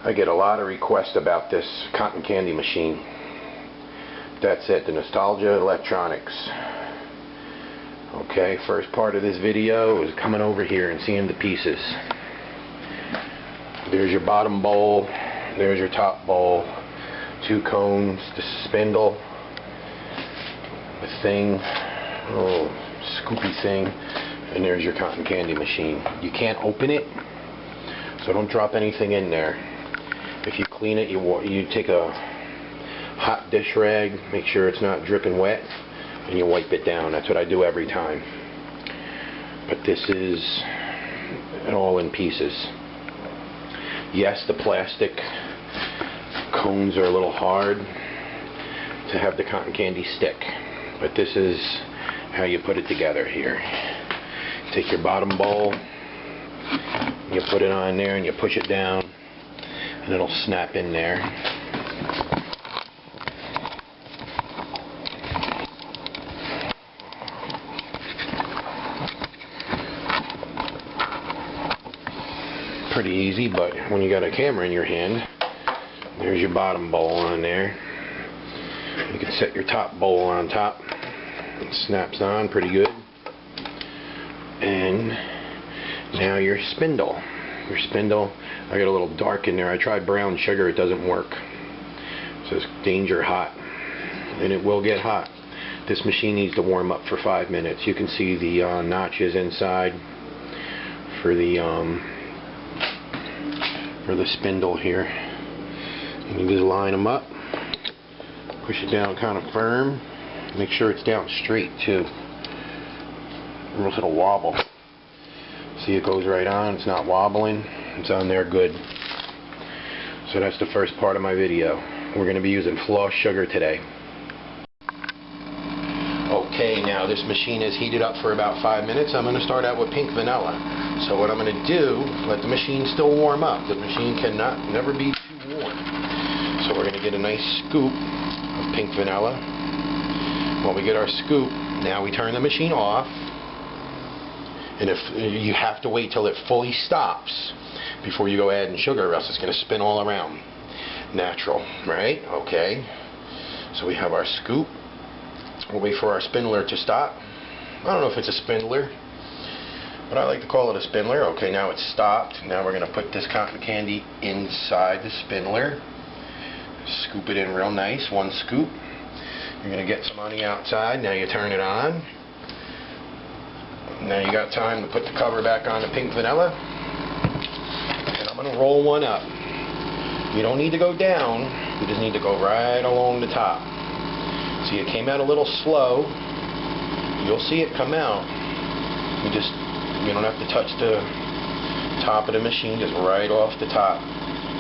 I get a lot of requests about this cotton candy machine. That's it, the Nostalgia Electronics. Okay, first part of this video is coming over here and seeing the pieces. There's your bottom bowl, there's your top bowl, 2 cones, the spindle, the thing, little scoopy thing, and there's your cotton candy machine. You can't open it, so don't drop anything in there. If you clean it, you take a hot dish rag, make sure it's not dripping wet, and you wipe it down. That's what I do every time. But this is all in pieces. Yes, the plastic cones are a little hard to have the cotton candy stick, but this is how you put it together here. Take your bottom bowl, you put it on there and you push it down, and it'll snap in there. Pretty easy, but when you got a camera in your hand, there's your bottom bowl on there. You can set your top bowl on top. It snaps on pretty good. And now your spindle. Your spindle, I got a little dark in there. I tried brown sugar, it doesn't work. It says danger hot, and it will get hot. This machine needs to warm up for 5 minutes. You can see the notches inside for the spindle here. And you just line them up, push it down kind of firm, make sure it's down straight too, or else it'll wobble. See, it goes right on, it's not wobbling, it's on there good. So that's the first part of my video. We're going to be using floss sugar today. Okay, now this machine is heated up for about 5 minutes. I'm going to start out with pink vanilla. So what I'm going to do, let the machine still warm up. The machine never be too warm. So we're going to get a nice scoop of pink vanilla. When we get our scoop, now we turn the machine off. And if you have to wait till it fully stops before you go adding sugar, or else it's going to spin all around. Natural, right? Okay. So we have our scoop. We'll wait for our spindler to stop. I don't know if it's a spindler, but I like to call it a spindler. Okay, now it's stopped. Now we're going to put this cotton candy inside the spindler. Scoop it in real nice, 1 scoop. You're going to get some on the outside. Now you turn it on. Now you got time to put the cover back on the pink vanilla. And I'm going to roll one up. You don't need to go down. You just need to go right along the top. See, it came out a little slow. You'll see it come out. You don't have to touch the top of the machine, just right off the top.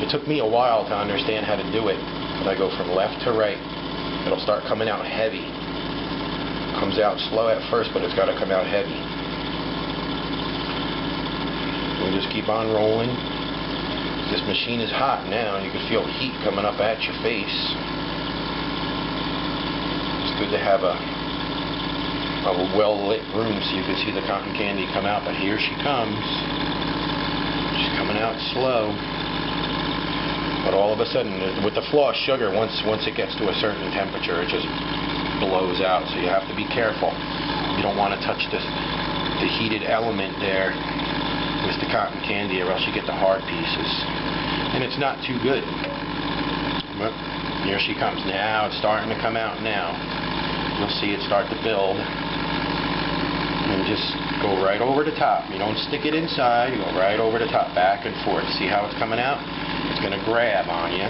It took me a while to understand how to do it, but I go from left to right. It'll start coming out heavy. It comes out slow at first, but it's got to come out heavy. We just keep on rolling. This machine is hot now. You can feel heat coming up at your face. It's good to have a well-lit room so you can see the cotton candy come out, but here she comes. She's coming out slow. But all of a sudden, with the floss sugar, once it gets to a certain temperature, it just blows out, so you have to be careful. You don't want to touch the heated element there with the cotton candy, or else you get the hard pieces. And it's not too good. But here she comes. Now it's starting to come out now. You'll see it start to build. And just go right over the top. You don't stick it inside, you go right over the top, back and forth. See how it's coming out? It's going to grab on you.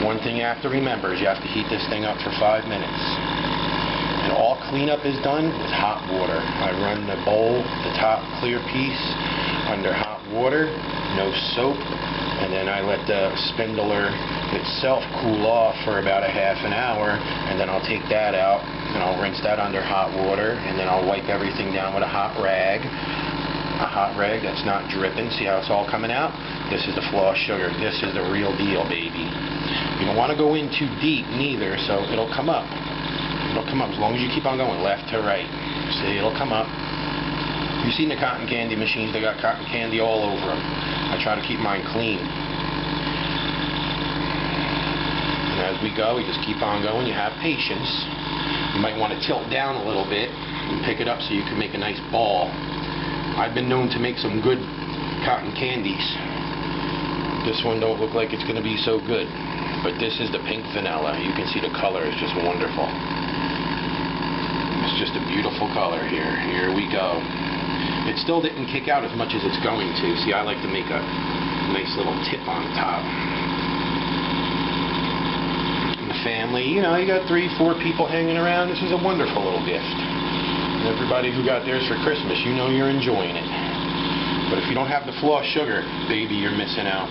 One thing you have to remember is you have to heat this thing up for 5 minutes. And all cleanup is done with hot water. I run the bowl, the top clear piece, under hot water, no soap, and then I let the spindler itself cool off for about a half an hour, and then I'll take that out and I'll rinse that under hot water, and then I'll wipe everything down with a hot rag that's not dripping. See how it's all coming out? This is the floss sugar. This is the real deal, baby. You don't want to go in too deep neither, so it'll come up. It'll come up as long as you keep on going left to right. See, it'll come up. You've seen the cotton candy machines, they got cotton candy all over them. I try to keep mine clean. And as we go, we just keep on going. You have patience. You might want to tilt down a little bit and pick it up so you can make a nice ball. I've been known to make some good cotton candies. This one don't look like it's going to be so good, but this is the pink vanilla. You can see the color is just wonderful. It's just a beautiful color here. Here we go. It still didn't kick out as much as it's going to. See, I like to make a nice little tip on the top. And the family, you know, you got 3-4 people hanging around. This is a wonderful little gift. And everybody who got theirs for Christmas, you know you're enjoying it. But if you don't have the floss sugar, baby, you're missing out.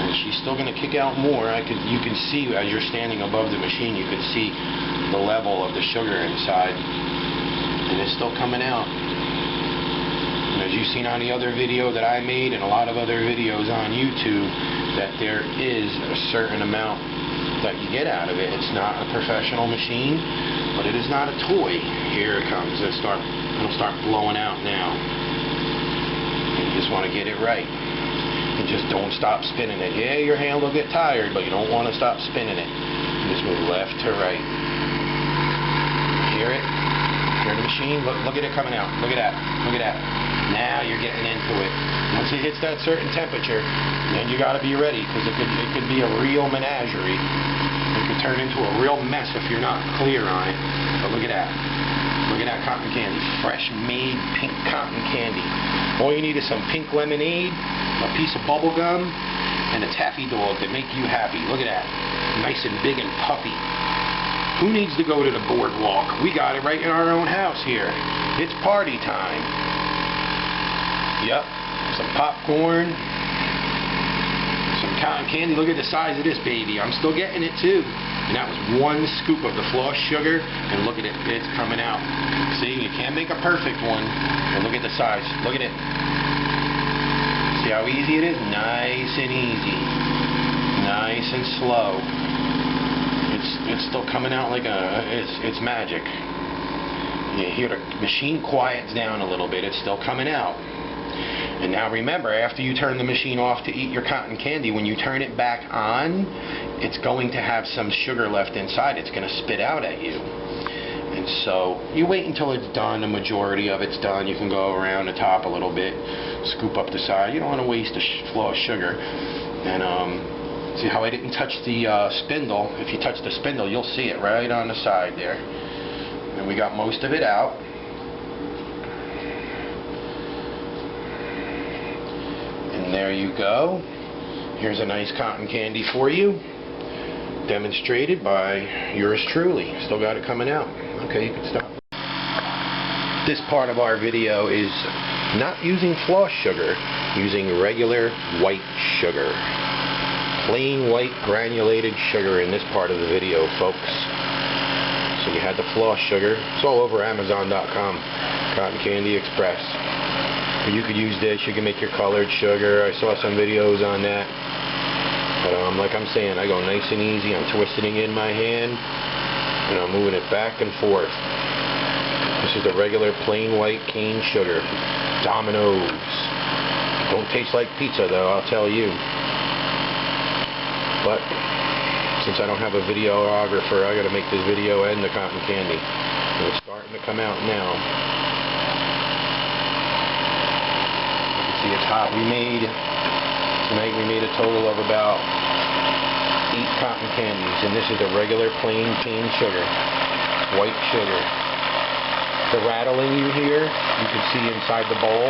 And she's still going to kick out more. You can see as you're standing above the machine, you can see the level of the sugar inside. And it's still coming out. And as you've seen on the other video that I made and a lot of other videos on YouTube, that there is a certain amount that you get out of it. It's not a professional machine, but it is not a toy. Here it comes. It'll start blowing out now. You just want to get it right. And just don't stop spinning it. Yeah, your hand will get tired, but you don't want to stop spinning it. You just move left to right. Hear it? Hear the machine? Look at it coming out. Look at that. Look at that. Now you're getting into it. Once it hits that certain temperature, then you got to be ready, because it could be a real menagerie. It could turn into a real mess if you're not clear on it. But look at that. Look at that cotton candy. Fresh made pink cotton candy. All you need is some pink lemonade, a piece of bubble gum, and a taffy dog to make you happy. Look at that. Nice and big and puffy. Who needs to go to the boardwalk? We got it right in our own house here. It's party time. Yep. Some popcorn. Some cotton candy. Look at the size of this baby. I'm still getting it too. And that was 1 scoop of the floss sugar, and look at it, it's coming out. See, you can't make a perfect one, and look at the size, look at it. See how easy it is? Nice and easy. Nice and slow. It's still coming out like it's magic. You hear the machine quiets down a little bit, it's still coming out. And now remember, after you turn the machine off to eat your cotton candy, when you turn it back on, it's going to have some sugar left inside. It's going to spit out at you. And so you wait until it's done. The majority of it's done. You can go around the top a little bit, scoop up the side. You don't want to waste the floss sugar. And see how I didn't touch the spindle? If you touch the spindle, you'll see it right on the side there. And we got most of it out. And there you go. Here's a nice cotton candy for you, demonstrated by yours truly. Still got it coming out. Okay, you can stop. This part of our video is not using floss sugar, using regular white sugar. Plain white granulated sugar in this part of the video, folks. So you had the floss sugar. It's all over Amazon.com. Cotton Candy Express. You could use this. You can make your colored sugar. I saw some videos on that. But like I'm saying, I go nice and easy. I'm twisting it in my hand, and I'm moving it back and forth. This is the regular plain white cane sugar. Domino's. Don't taste like pizza, though, I'll tell you. But since I don't have a videographer, I got to make this video and the cotton candy. And it's starting to come out now. It's hot. Tonight we made a total of about 8 cotton candies, and this is the regular plain cane sugar, white sugar. The rattling you hear, you can see inside the bowl.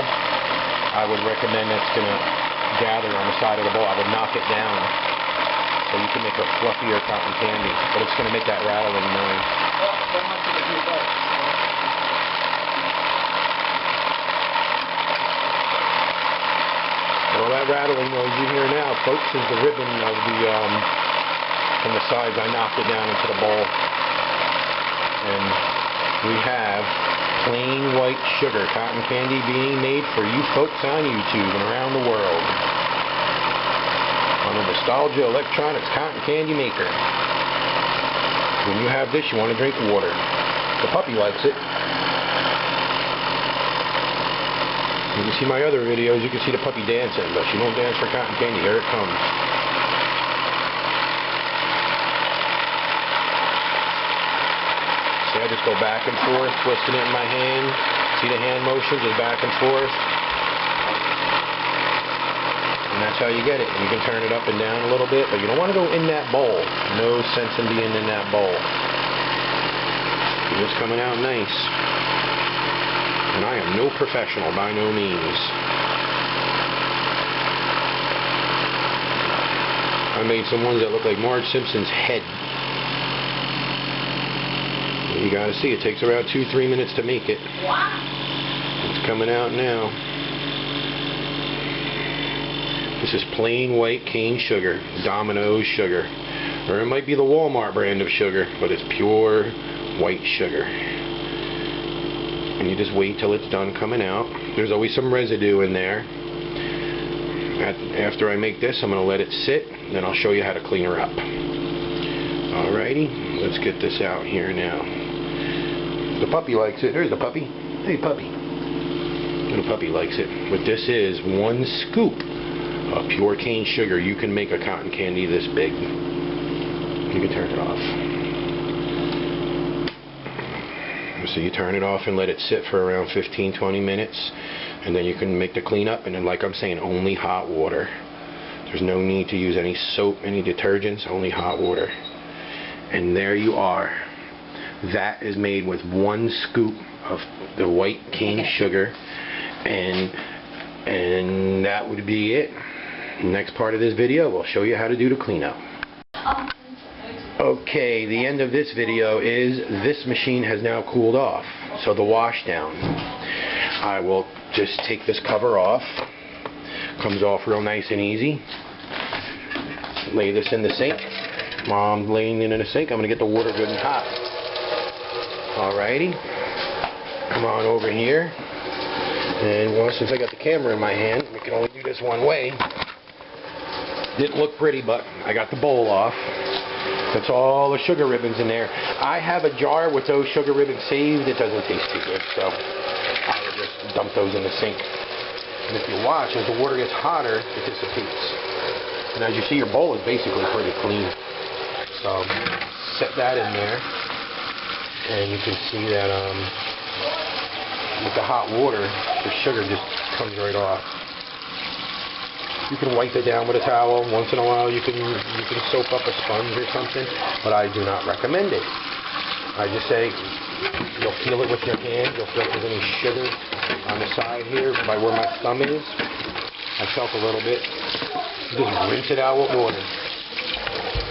I would recommend that's going to gather on the side of the bowl. I would knock it down so you can make a fluffier cotton candy, but it's going to make that rattling noise. Well, that rattling noise you hear now, folks, is the ribbon of from the sides. I knocked it down into the bowl. And we have plain white sugar cotton candy being made for you folks on YouTube and around the world. On the Nostalgia Electronics cotton candy maker. When you have this, you want to drink water. The puppy likes it. You see my other videos, you can see the puppy dancing, but she won't dance for cotton candy. Here it comes. See, I just go back and forth, twisting it in my hand. See the hand motions, just back and forth. And that's how you get it. And you can turn it up and down a little bit, but you don't want to go in that bowl. No sense in being in that bowl. It's coming out nice. And I am no professional, by no means. I made some ones that look like Marge Simpson's head. You gotta see, it takes around 2-3 minutes to make it. It's coming out now. This is plain white cane sugar, Domino's sugar. Or it might be the Walmart brand of sugar, but it's pure white sugar. And you just wait till it's done coming out. There's always some residue in there. After I make this, I'm going to let it sit, then I'll show you how to clean her up. Alrighty, let's get this out here now. The puppy likes it. There's the puppy. Hey, puppy. The puppy likes it. But this is 1 scoop of pure cane sugar. You can make a cotton candy this big. You can turn it off. So you turn it off and let it sit for around 15-20 minutes, and then you can make the cleanup. And then, like I'm saying, only hot water. There's no need to use any soap, any detergents, only hot water. And there you are. That is made with 1 scoop of the white cane sugar, and that would be it. Next part of this video, we'll show you how to do the cleanup. Okay, the end of this video is this machine has now cooled off, so the wash down. I will just take this cover off. Comes off real nice and easy. Lay this in the sink. While I'm laying it in the sink, I'm going to get the water good and hot. Alrighty, come on over here, and well, since I got the camera in my hand, we can only do this one way. Didn't look pretty, but I got the bowl off. That's all the sugar ribbons in there. I have a jar with those sugar ribbons saved. It doesn't taste too good, so I would just dump those in the sink. And if you watch, as the water gets hotter, it dissipates. And as you see, your bowl is basically pretty clean. So set that in there. And you can see that with the hot water, the sugar just comes right off. You can wipe it down with a towel. Once in a while, you can soap up a sponge or something, but I do not recommend it. I just say you'll feel it with your hand. You'll feel if there's any sugar on the side here by where my thumb is. I felt a little bit. You just rinse it out with water.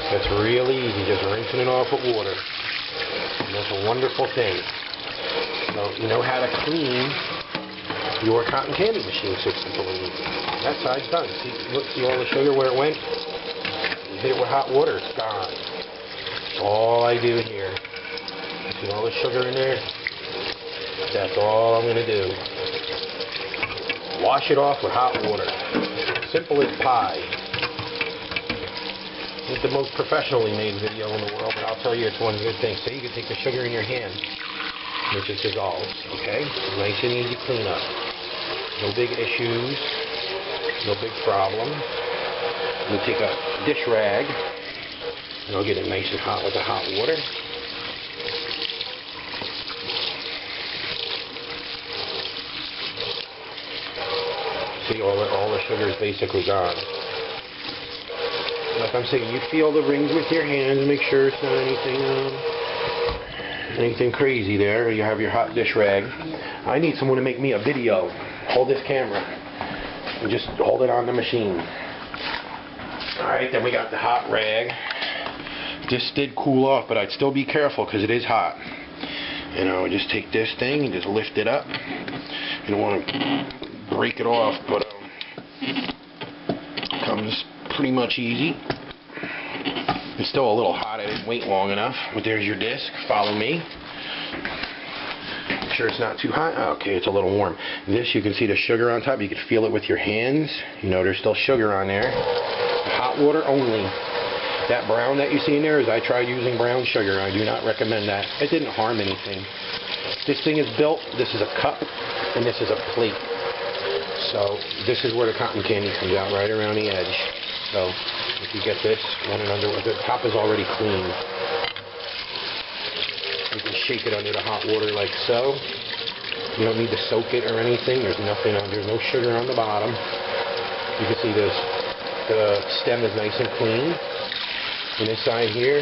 That's really easy, just rinsing it off with water. And that's a wonderful thing. So you know how to clean your cotton candy machine successfully. That side's done. See, look, see all the sugar where it went? You hit it with hot water, it's gone. That's all I do here. See all the sugar in there? That's all I'm going to do. Wash it off with hot water. Simple as pie. It's the most professionally made video in the world, but I'll tell you it's one good thing. So you can take the sugar in your hand, which just dissolves, okay? Nice and easy cleanup. No big issues, no big problem. I'm going to take a dish rag, and I'll get it nice and hot with the hot water. See, all the sugar is basically gone. Like I'm saying, you feel the rings with your hands, make sure it's not anything crazy there. You have your hot dish rag. I need someone to make me a video. Hold this camera and just hold it on the machine. Alright, then we got the hot rag. This did cool off, but I'd still be careful because it is hot. And I would just take this thing and just lift it up. You don't want to break it off, but it comes pretty much easy. It's still a little hot. I didn't wait long enough. But there's your disc. Follow me. Make sure it's not too hot. Okay, it's a little warm. This, you can see the sugar on top. You can feel it with your hands. You know there's still sugar on there. Hot water only. That brown that you see in there is I tried using brown sugar. I do not recommend that. It didn't harm anything. This thing is built. This is a cup, and this is a plate. So this is where the cotton candy comes out, right around the edge. So if you get this running under, the top is already clean. You can shake it under the hot water like so. You don't need to soak it or anything. There's nothing on. There's no sugar on the bottom. You can see this. The stem is nice and clean. And inside here,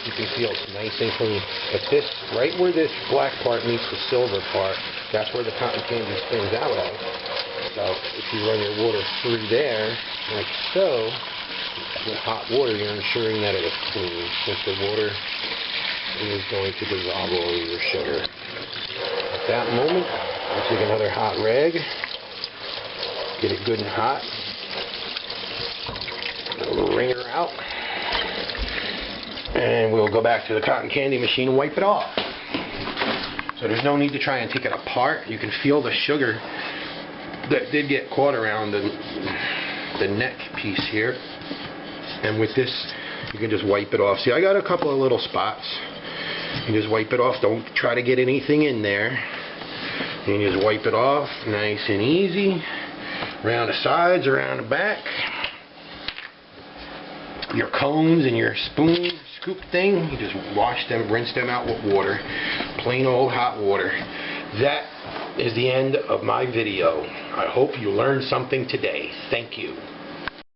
you can feel it's nice and clean. But this, right where this black part meets the silver part, that's where the cotton candy spins out of. So if you run your water through there, like so, with hot water, you're ensuring that it is clean, since the water is going to dissolve all of your sugar. At that moment, I'll take another hot rag, get it good and hot, wring her out, and we'll go back to the cotton candy machine and wipe it off. So there's no need to try and take it apart. You can feel the sugar that did get caught around the neck piece here, and with this you can just wipe it off. See, I got a couple of little spots. You just wipe it off. Don't try to get anything in there. You just wipe it off nice and easy, around the sides, around the back. Your cones and your spoon scoop thing, you just wash them, rinse them out with water, plain old hot water. That is the end of my video. I hope you learned something today. Thank you.